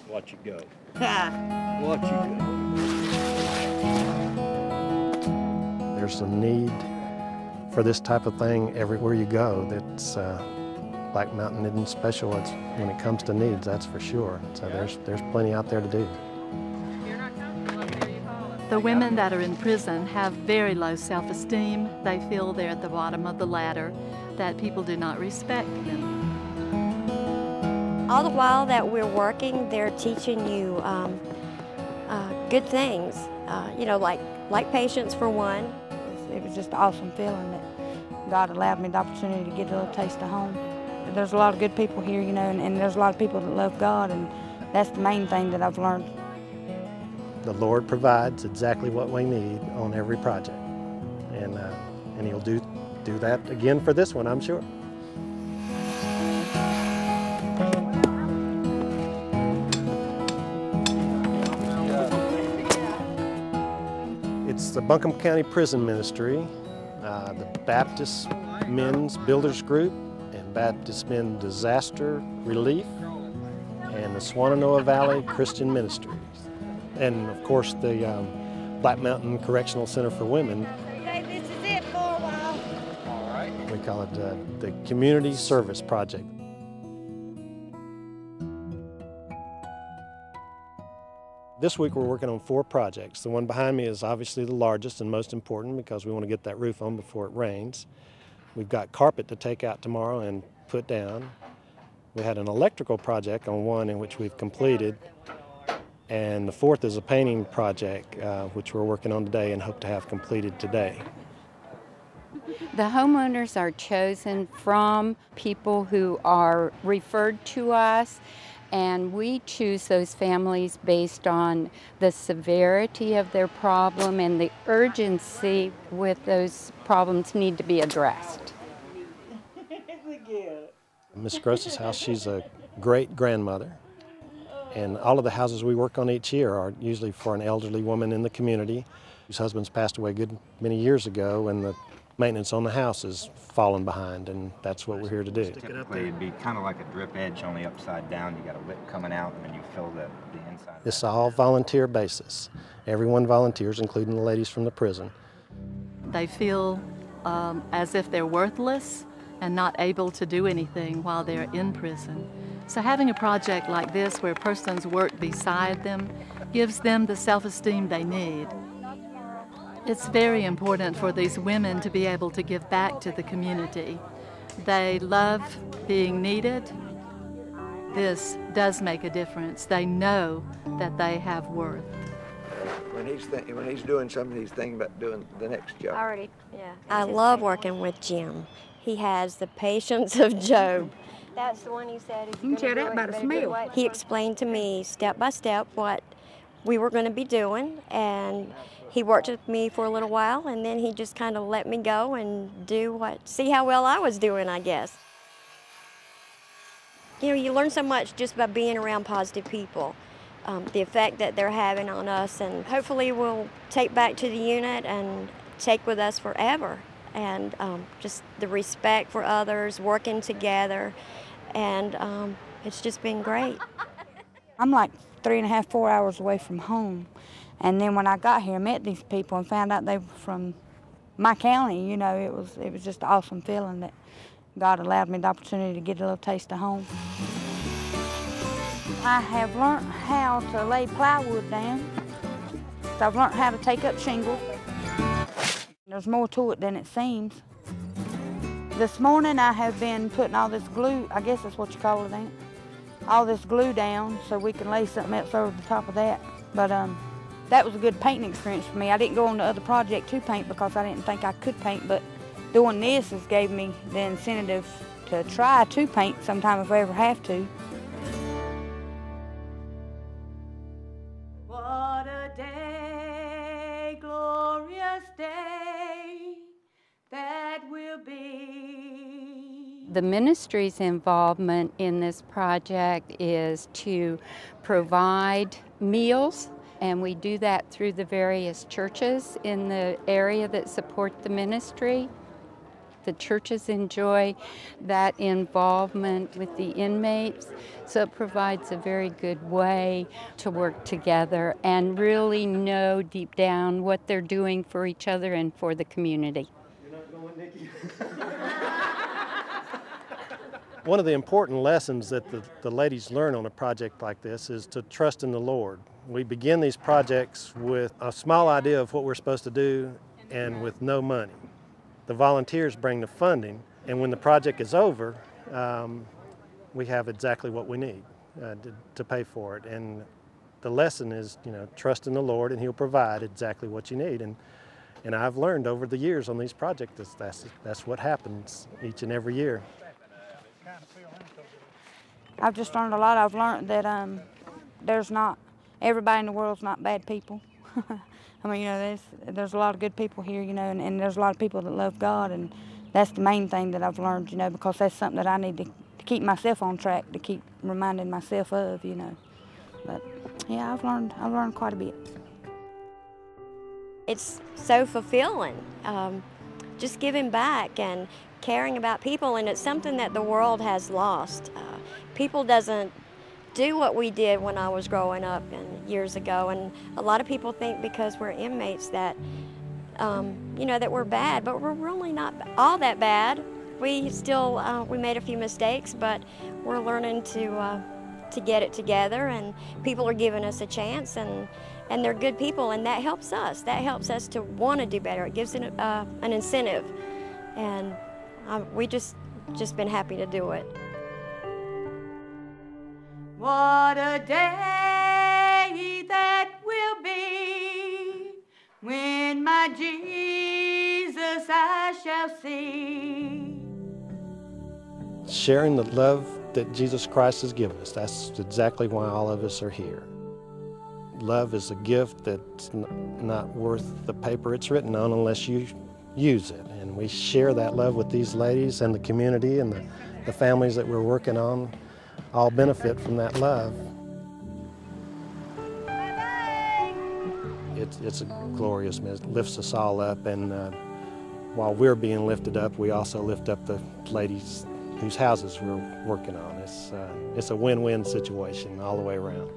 Watch it go. Watch it go. There's a need for this type of thing everywhere you go. That's Black Mountain isn't special when it comes to needs, that's for sure. So there's plenty out there to do. The women that are in prison have very low self-esteem. They feel they're at the bottom of the ladder, that people do not respect them. All the while that we're working, they're teaching you good things, you know, like patience for one. It was just an awesome feeling that God allowed me the opportunity to get a little taste of home. There's a lot of good people here, you know, and there's a lot of people that love God, and that's the main thing that I've learned. The Lord provides exactly what we need on every project, and He'll do that again for this one, I'm sure. It's the Buncombe County Prison Ministry, the Baptist Men's Builders Group, and Baptist Men Disaster Relief, and the Swannanoa Valley Christian Ministries. And of course the Black Mountain Correctional Center for Women. Okay, this is it for a while. All right. We call it the Community Service Project. This week we're working on 4 projects. The one behind me is obviously the largest and most important because we want to get that roof on before it rains. We've got carpet to take out tomorrow and put down. We had an electrical project on one in which we've completed. And the 4th is a painting project, which we're working on today and hope to have completed today. The homeowners are chosen from people who are referred to us, and we choose those families based on the severity of their problem and the urgency with those problems need to be addressed. Miss Gross's house, she's a great grandmother. And all of the houses we work on each year are usually for an elderly woman in the community whose husband's passed away a good many years ago, and the maintenance on the house has fallen behind, and that's what we're here to do. Typically, it'd be kind of like a drip edge, only upside down. You got a lip coming out, and then you fill the inside. It's all volunteer basis. Everyone volunteers, including the ladies from the prison. They feel as if they're worthless and not able to do anything while they're in prison. So having a project like this where persons work beside them gives them the self-esteem they need. It's very important for these women to be able to give back to the community. They love being needed. This does make a difference. They know that they have worth. When he's doing something, he's thinking about doing the next job. Already, yeah. I love working with Jim. He has the patience of Job. That's the one he said. You can tell that by the smell. He explained to me step by step what we were going to be doing, and he worked with me for a little while, and then he just kind of let me go and see how well I was doing, I guess. You know, you learn so much just by being around positive people, the effect that they're having on us, and hopefully we'll take back to the unit and take with us forever. And just the respect for others, working together, and it's just been great. I'm like 3.5, 4 hours away from home, and then when I got here, I met these people and found out they were from my county. You know, it was just an awesome feeling that God allowed me the opportunity to get a little taste of home. I have learned how to lay plywood down. So I've learned how to take up shingle. There's more to it than it seems. This morning I have been putting all this glue, I guess that's what you call it, ain't it? All this glue down so we can lay something else over the top of that. But that was a good painting experience for me. I didn't go on the other project to paint because I didn't think I could paint, but doing this has gave me the incentive to try to paint sometime if I ever have to. What a day, glorious day that will be. The ministry's involvement in this project is to provide meals, and we do that through the various churches in the area that support the ministry. The churches enjoy that involvement with the inmates, so it provides a very good way to work together and really know deep down what they're doing for each other and for the community. You're not going, Nikki? One of the important lessons that the ladies learn on a project like this is to trust in the Lord. We begin these projects with a small idea of what we're supposed to do and with no money. The volunteers bring the funding, and when the project is over, we have exactly what we need to pay for it. And the lesson is, trust in the Lord and He'll provide exactly what you need. And I've learned over the years on these projects that's what happens each and every year. I've just learned a lot. I've learned that everybody in the world's not bad people. I mean, there's a lot of good people here, and there's a lot of people that love God, and that's the main thing that I've learned, because that's something that I need to keep myself on track, to keep reminding myself of, But yeah, I've learned quite a bit. It's so fulfilling, just giving back and caring about people, and it's something that the world has lost. People doesn't do what we did when I was growing up and years ago, and a lot of people think because we're inmates that, that we're bad, but we're really not all that bad. We still, we made a few mistakes, but we're learning to get it together, and people are giving us a chance, and they're good people, and that helps us. That helps us to want to do better. It gives an incentive, and we just been happy to do it. What a day that will be when my Jesus I shall see. Sharing the love that Jesus Christ has given us, that's exactly why all of us are here. Love is a gift that's not worth the paper it's written on unless you use it. And we share that love with these ladies, and the community and the families that we're working on all benefit from that love. It's a glorious message. It lifts us all up, and while we're being lifted up, we also lift up the ladies whose houses we're working on. It's a win-win situation all the way around.